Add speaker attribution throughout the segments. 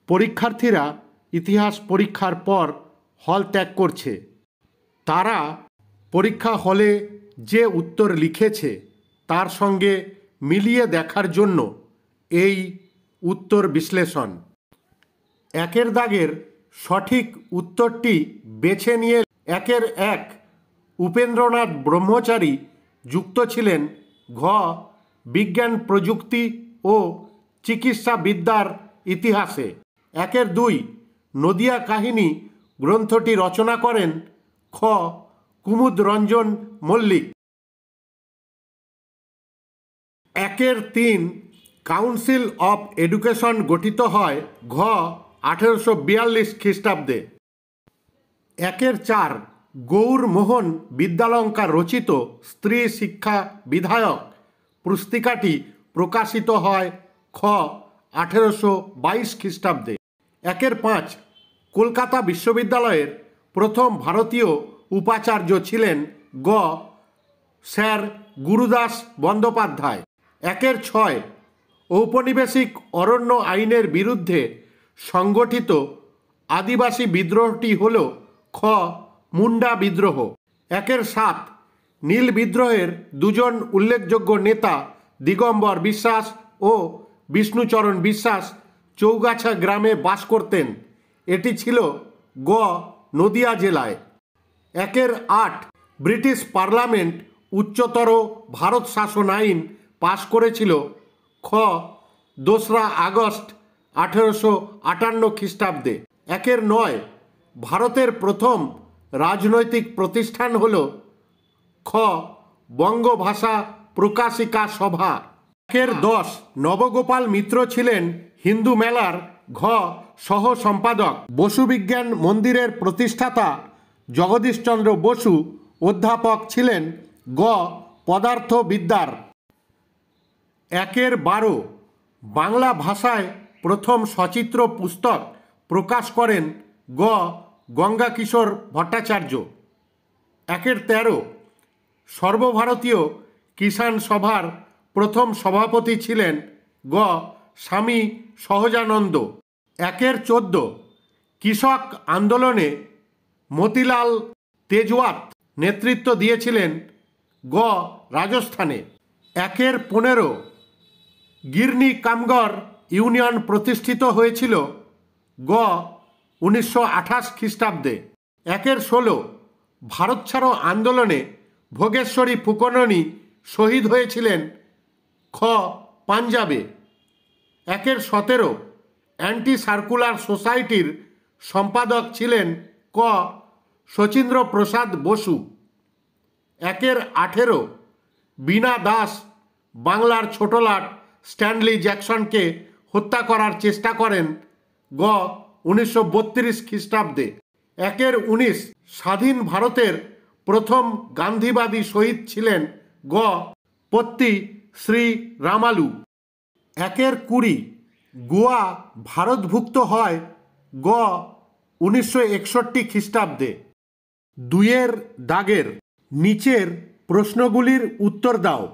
Speaker 1: পরীক্ষার্থীরা ইতিহাস পরীক্ষার পর হল ত্যাগ করছে। তারা পরীক্ষা হলে যে উত্তর লিখেছে তার সঙ্গে মিলিয়ে দেখার জন্য এই উত্তর বিশ্লেষণ। একের দাগের সঠিক উত্তরটি বেছে নিয়ে একের এক উপেন্দ্রনাথ ব্রহ্মচারী যুক্ত ছিলেন ঘ বিজ্ঞান প্রযুক্তি ও চিকিৎসাবিদ্যার ইতিহাসে। একের দুই নদিয়া কাহিনী গ্রন্থটি রচনা করেন খ কুমুদ রঞ্জন মল্লিক। একের তিন কাউন্সিল অফ এডুকেশন গঠিত হয় ঘ 1842 খ্রিস্টাব্দে। একের চার গৌরমোহন বিদ্যালঙ্কার রচিত স্ত্রী শিক্ষা বিধায়ক পুস্তিকাটি প্রকাশিত হয় খ 1822 খ্রিস্টাব্দে। একের পাঁচ কলকাতা বিশ্ববিদ্যালয়ের প্রথম ভারতীয় উপাচার্য ছিলেন গ স্যার গুরুদাস বন্দ্যোপাধ্যায়। একের ছয় ঔপনিবেশিক অরণ্য আইনের বিরুদ্ধে সংগঠিত আদিবাসী বিদ্রোহটি হল খ মুন্ডা বিদ্রোহ। একের সাত নীল বিদ্রোহের দুজন উল্লেখযোগ্য নেতা দিগম্বর বিশ্বাস ও বিষ্ণুচরণ বিশ্বাস চৌগাছা গ্রামে বাস করতেন। এটি ছিল গ নদিয়া জেলায়। একের আট ব্রিটিশ পার্লামেন্ট উচ্চতর ভারত শাসন আইন পাশ করেছিল খ 2রা আগস্ট 1858 খ্রিস্টাব্দে। একের নয় ভারতের প্রথম রাজনৈতিক প্রতিষ্ঠান হল খ বঙ্গভাষা প্রকাশিকা সভা। একের 10 নবগোপাল মিত্র ছিলেন হিন্দু মেলার ঘ সহ সম্পাদক। বসু বিজ্ঞান মন্দিরের প্রতিষ্ঠাতা জগদীশচন্দ্র বসু অধ্যাপক ছিলেন গ পদার্থবিদ্যার। একের 12 বাংলা ভাষায় প্রথম সচিত্র পুস্তক প্রকাশ করেন গ গঙ্গাকিশোর ভট্টাচার্য। একের 13 সর্বভারতীয় কিষাণ সভার প্রথম সভাপতি ছিলেন গ স্বামী সহজানন্দ। একের 14 কৃষক আন্দোলনে মতিলাল তেজওয়াত নেতৃত্ব দিয়েছিলেন গ রাজস্থানে। একের 15 গিরনি কামগর ইউনিয়ন প্রতিষ্ঠিত হয়েছিল গ 1928 খ্রিস্টাব্দে। একের 16 ভারত ছাড়ো আন্দোলনে ভোগেশ্বরী ফুকননী শহীদ হয়েছিলেন খ পাঞ্জাবে। একের 17 অ্যান্টি সার্কুলার সোসাইটির সম্পাদক ছিলেন ক শচীন্দ্র প্রসাদ বসু। একের 18 বীণা দাস বাংলার ছোটলাট স্ট্যানলি জ্যাকসনকে হত্যা করার চেষ্টা করেন গ 1932 খ্রিস্টাব্দে। একের 19 স্বাধীন ভারতের প্রথম গান্ধীবাদী শহীদ ছিলেন গ পত্তি শ্রী রামালু। একের 20 গোয়া ভারতভুক্ত হয় গ 1961 খ্রিস্টাব্দে। দুইয়ের দাগের নিচের প্রশ্নগুলির উত্তর দাও।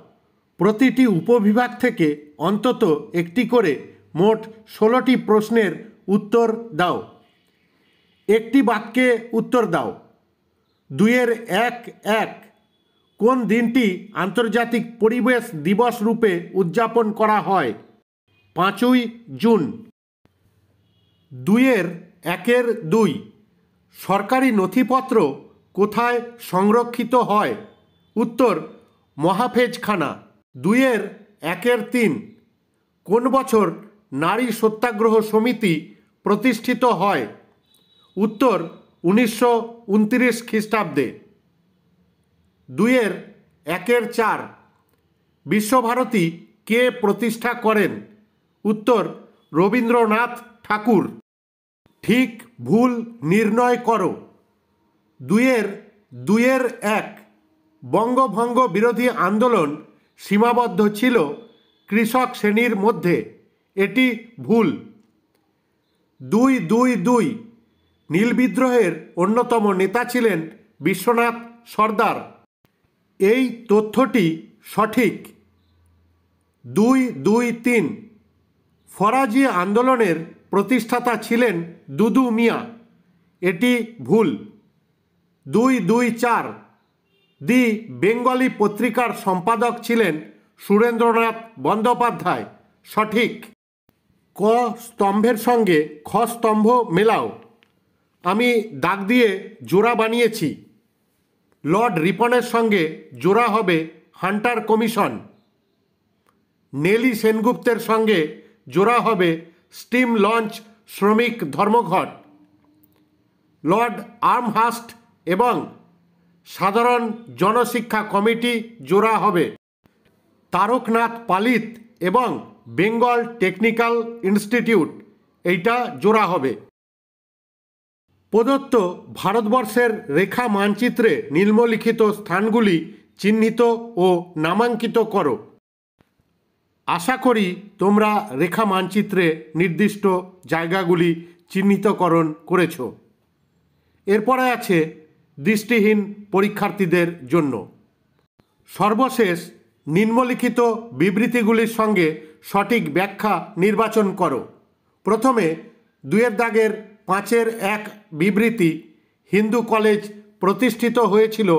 Speaker 1: প্রতিটি উপবিভাগ থেকে অন্তত একটি করে মোট 16টি প্রশ্নের উত্তর দাও। একটি বাক্যে উত্তর দাও। 2-1-1 কোন দিনটি আন্তর্জাতিক পরিবেশ দিবস রূপে উদযাপন করা হয়? 5ই জুন। 2-1-2 সরকারি নথিপত্র কোথায় সংরক্ষিত হয়? উত্তর মহাফেজখানা। 2-1-3 কোন বছর নারী সত্যাগ্রহ সমিতি প্রতিষ্ঠিত হয়? উত্তর 1929 খ্রিস্টাব্দে। 2-1-4 বিশ্বভারতী কে প্রতিষ্ঠা করেন? উত্তর রবীন্দ্রনাথ ঠাকুর। ঠিক ভুল নির্ণয় করো। 2-1 বঙ্গভঙ্গ বিরোধী আন্দোলন সীমাবদ্ধ ছিল কৃষক শ্রেণীর মধ্যে। এটি ভুল। 2-2 নীল বিদ্রোহের অন্যতম নেতা ছিলেন বিশ্বনাথ সর্দার। এই তথ্যটি সঠিক। 2-2-3 ফরাজি আন্দোলনের প্রতিষ্ঠাতা ছিলেন দুদু মিয়া, এটি ভুল। 224 দি বেঙ্গলি পত্রিকার সম্পাদক ছিলেন সুরেন্দ্রনাথ বন্দ্যোপাধ্যায়, সঠিক। ক স্তম্ভের সঙ্গে খ স্তম্ভ মেলাও। আমি দাগ দিয়ে জোড়া বানিয়েছি। লর্ড রিপনের সঙ্গে জোড়া হবে হান্টার কমিশন। নেলি সেনগুপ্তের সঙ্গে জোড়া হবে স্টিম লঞ্চ শ্রমিক ধর্মঘট। লর্ড আর্মহার্স্ট এবং সাধারণ জনশিক্ষা কমিটি জোড়া হবে। তারকনাথ পালিত এবং বেঙ্গল টেকনিক্যাল ইনস্টিটিউট, এইটা জোড়া হবে। প্রদত্ত ভারতবর্ষের রেখা মানচিত্রে নিম্নলিখিত স্থানগুলি চিহ্নিত ও নামাঙ্কিত করো। আশা করি তোমরা রেখা মানচিত্রে নির্দিষ্ট জায়গাগুলি চিহ্নিতকরণ করেছ। এরপরে আছে দৃষ্টিহীন পরীক্ষার্থীদের জন্য। সর্বশেষ নিম্নলিখিত বিবৃতিগুলির সঙ্গে সঠিক ব্যাখ্যা নির্বাচন করো। প্রথমে 2-5 বিবৃতি, হিন্দু কলেজ প্রতিষ্ঠিত হয়েছিল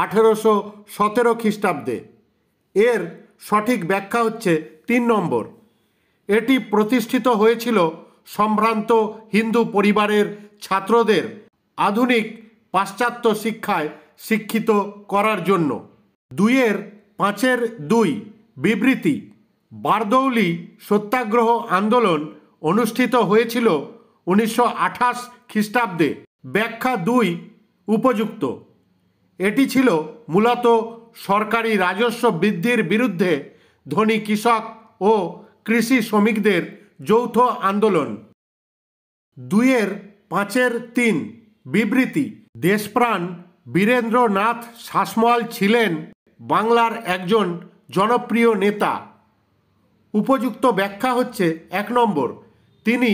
Speaker 1: 1817 খ্রিস্টাব্দে। এর সঠিক ব্যাখ্যা হচ্ছে 3 নম্বর। এটি প্রতিষ্ঠিত হয়েছিল সম্ভ্রান্ত হিন্দু পরিবারের ছাত্রদের আধুনিক পাশ্চাত্য শিক্ষায় শিক্ষিত করার জন্য। 2-5 বিবৃতি, বারদৌলি সত্যাগ্রহ আন্দোলন অনুষ্ঠিত হয়েছিল 1928 খ্রিস্টাব্দে। ব্যাখ্যা 2 উপযুক্ত। এটি ছিল মূলত সরকারি রাজস্ব বৃদ্ধির বিরুদ্ধে ধনী কৃষক ও কৃষি শ্রমিকদের যৌথ আন্দোলন। 2-5 বিবৃতি, দেশপ্রাণ বীরেন্দ্রনাথ শাসমল ছিলেন বাংলার একজন জনপ্রিয় নেতা। উপযুক্ত ব্যাখ্যা হচ্ছে 1 নম্বর। তিনি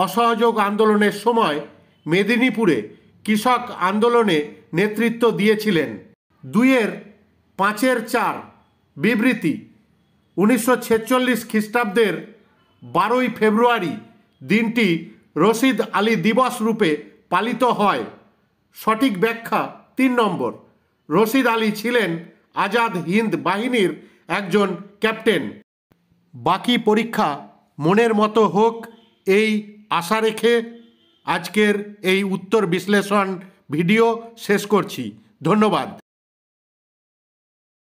Speaker 1: অসহযোগ আন্দোলনের সময় মেদিনীপুরে কৃষক আন্দোলনে নেতৃত্ব দিয়েছিলেন। 2-5 বিবৃতি, 1946 খ্রিস্টাব্দের 12 ফেব্রুয়ারি দিনটি রশিদ আলী দিবস রূপে পালিত হয়। সঠিক ব্যাখ্যা 3 নম্বর। রশিদ আলী ছিলেন আজাদ হিন্দ বাহিনীর একজন ক্যাপ্টেন। বাকি পরীক্ষা মনের মতো হোক, এই আশা রেখে আজকের এই উত্তর বিশ্লেষণ ভিডিও শেষ করছি। ধন্যবাদ।